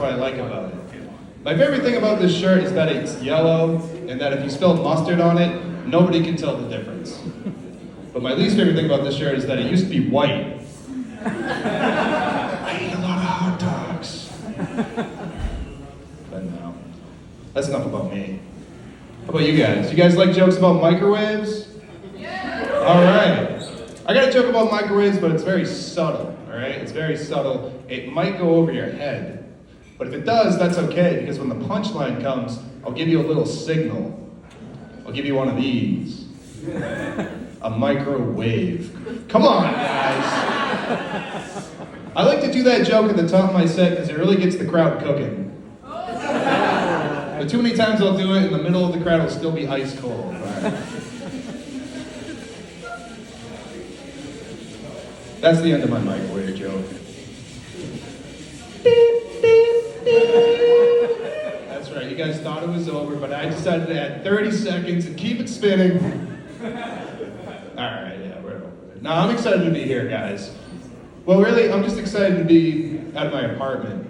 what I like about it. My favorite thing about this shirt is that it's yellow, and that if you spill mustard on it, nobody can tell the difference. But my least favorite thing about this shirt is that it used to be white. I eat a lot of hot dogs. But no, that's enough about me. How about you guys? You guys like jokes about microwaves? Yeah. All right. I got a joke about microwaves, but it's very subtle, all right? It's very subtle. It might go over your head. But if it does, that's okay, because when the punchline comes, I'll give you a little signal. I'll give you one of these. A microwave. Come on, guys. I like to do that joke at the top of my set because it really gets the crowd cooking. But too many times I'll do it in the middle of the crowd, it'll still be ice cold. Right? That's the end of my microwave joke. That's right, you guys thought it was over, but I decided to add 30 seconds and keep it spinning. Alright, yeah, we're over it. No, I'm excited to be here, guys. Well, really, I'm just excited to be out of my apartment.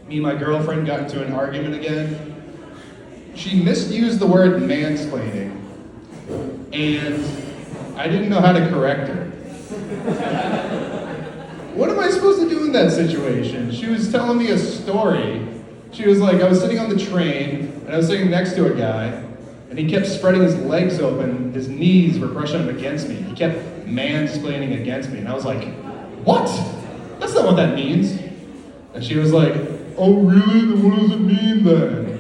Me and my girlfriend got into an argument again. She misused the word mansplaining, and I didn't know how to correct her. What am I supposed to do in that situation? She was telling me a story. She was like, I was sitting on the train, and I was sitting next to a guy, and he kept spreading his legs open, his knees were brushing up against me. He kept mansplaining against me, and I was like, what? That's not what that means. And she was like, oh really? Then what does it mean then?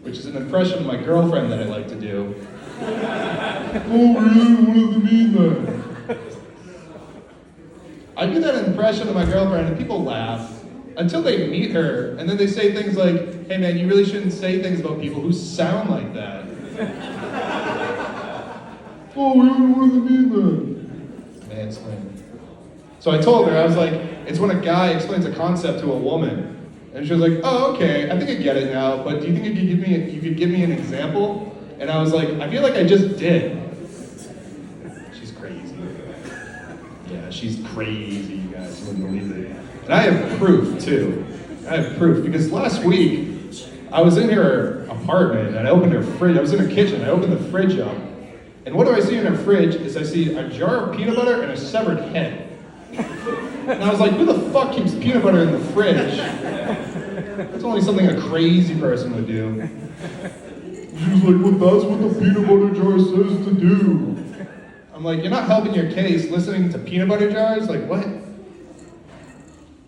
Which is an impression of my girlfriend that I like to do. Oh really? What does it mean then? I do that impression of my girlfriend and people laugh until they meet her, and then they say things like, hey man, you really shouldn't say things about people who sound like that. Oh really? What does it mean then? Mansplaining. So I told her, I was like, it's when a guy explains a concept to a woman. And she was like, oh, okay, I think I get it now, but do you think you could give me an example? And I was like, I feel like I just did. She's crazy. Yeah, she's crazy, you guys, you wouldn't believe it. And I have proof, too. I have proof, because last week, I was in her apartment, and I opened her fridge. I was in her kitchen, I opened the fridge up. And what do I see in her fridge is I see a jar of peanut butter and a severed head. And I was like, who the fuck keeps peanut butter in the fridge? That's only something a crazy person would do. She was like, well, that's what the peanut butter jar says to do. I'm like, you're not helping your case listening to peanut butter jars? Like, what?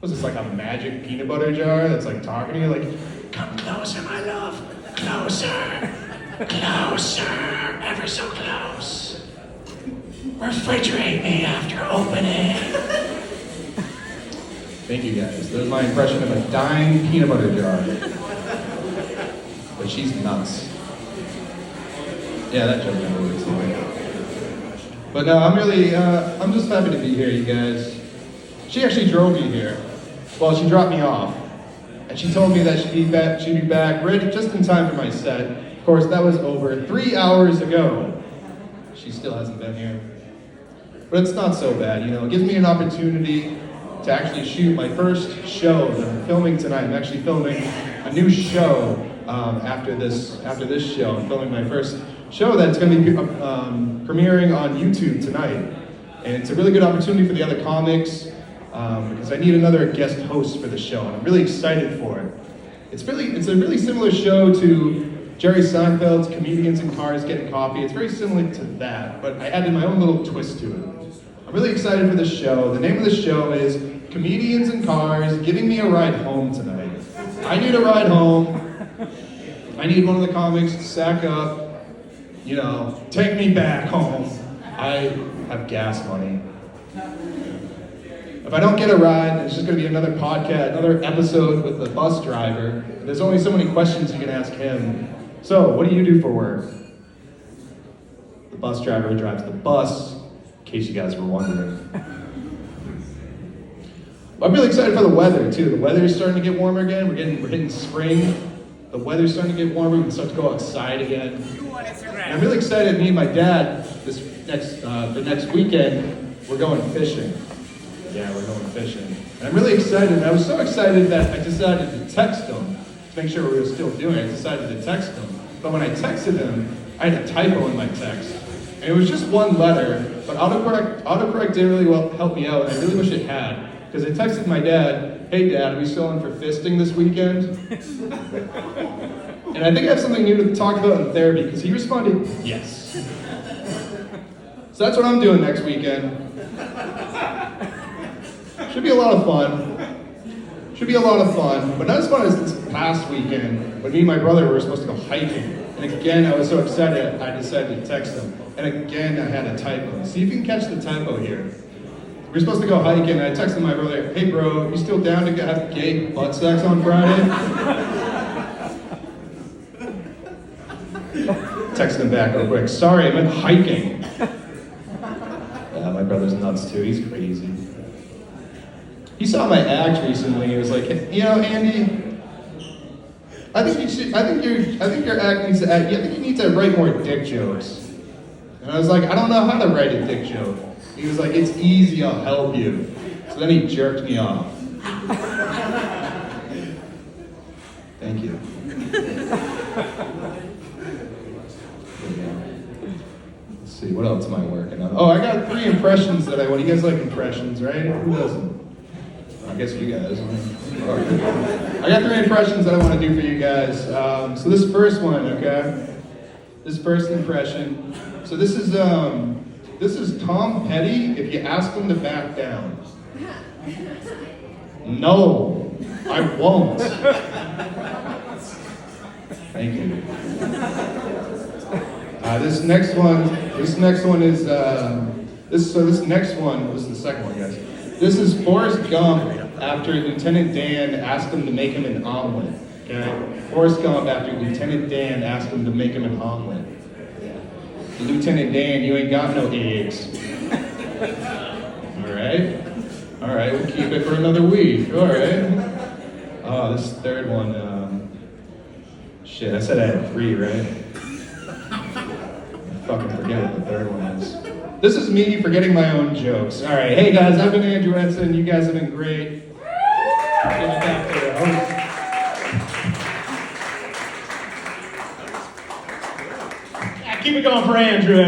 Was this like a magic peanut butter jar that's like talking to you? Like, come closer, my love. Closer. Closer. Ever so close. Refrigerate me after opening. Thank you guys. That was my impression of a dying peanut butter jar. But she's nuts. Yeah, that joke never works anyway. But no, I'm just happy to be here, you guys. She actually drove me here. Well, she dropped me off. And she told me that she'd be back ready just in time for my set. Of course, that was over 3 hours ago. She still hasn't been here. But it's not so bad, you know. It gives me an opportunity to actually shoot my first show that I'm filming tonight. I'm actually filming a new show after this show. I'm filming my first show that's going to be premiering on YouTube tonight. And it's a really good opportunity for the other comics because I need another guest host for the show, and I'm really excited for it. It's a really similar show to Jerry Seinfeld's Comedians in Cars Getting Coffee. It's very similar to that, but I added my own little twist to it. I'm really excited for this show. The name of the show is Comedians in Cars Giving Me a Ride Home Tonight. I need a ride home. I need one of the comics to sack up, you know, take me back home. I have gas money. If I don't get a ride, it's just going to be another podcast, another episode with the bus driver. There's only so many questions you can ask him. So, what do you do for work? The bus driver drives the bus, in case you guys were wondering. I'm really excited for the weather, too. The weather is starting to get warmer again. We're hitting spring. The weather's starting to get warmer. We can start to go outside again. And I'm really excited. Me and my dad, the next weekend, we're going fishing. Yeah, we're going fishing. And I'm really excited. I was so excited that I decided to text him to make sure we were still doing it. I decided to text him. But when I texted him, I had a typo in my text. And it was just one letter, but autocorrect didn't really help me out, and I really wish it had. Because I texted my dad, "Hey Dad, are we still in for fisting this weekend?" And I think I have something new to talk about in therapy, because he responded, "Yes." So that's what I'm doing next weekend. Should be a lot of fun. But not as fun as this past weekend, when me and my brother were supposed to go hiking. And again, I was so excited, I decided to text him. And again, I had a typo. See if you can catch the typo here. We're supposed to go hiking, and I texted my brother, "Hey bro, you still down to have gay butt sex on Friday?" Text him back real quick, "Sorry, I meant hiking." Yeah, my brother's nuts too, he's crazy. He saw my act recently, he was like, "You know, Andy, I think your act needs to act, I think you need to write more dick jokes." And I was like, "I don't know how to write a dick joke." He was like, "It's easy, I'll help you." So then he jerked me off. Thank you. Let's see, what else am I working on? Oh, I got 3 impressions that I want. You guys like impressions, right? Who doesn't? I guess you guys. I got 3 impressions that I want to do for you guys. So this first one, okay? This first impression. So this is Tom Petty if you ask him to back down. No, I won't. Thank you. This next one is this next one was the second one, guys. This is Forrest Gump after Lieutenant Dan asked him to make him an omelet. Okay, Forrest Gump after Lieutenant Dan asked him to make him an omelet. Lieutenant Dan, you ain't got no eggs. All right, we'll keep it for another week. All right. Oh, this third one. Shit, I said I had 3, right? I fucking forget what the third one is. This is me forgetting my own jokes. All right, hey guys, I've been Andrew Edson. You guys have been great. Give it back to the host. Keep it going for Andrew.